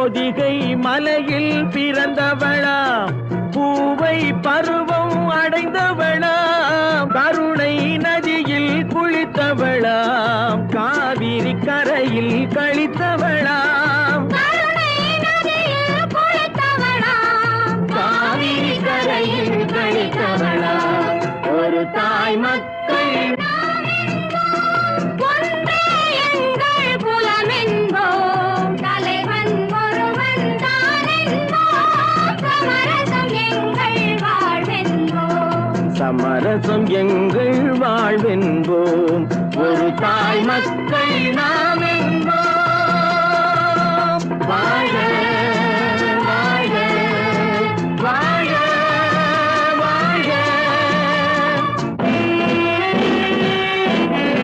பொதிகை மலையில் பிறந்தவளாம், பூவை பருவம் அடைந்தவளாம், கருணை நதியில் குளித்தவளாம், காவிரி கரையில் கழித்தவளாம், காவிரி கரையில் கழித்தவளாம். ஒரு தாய் மக்கள் சமரசம் எங்கள் வாழ்வென்போம், ஒரு தாய் மக்கள் நாம் என்போம்.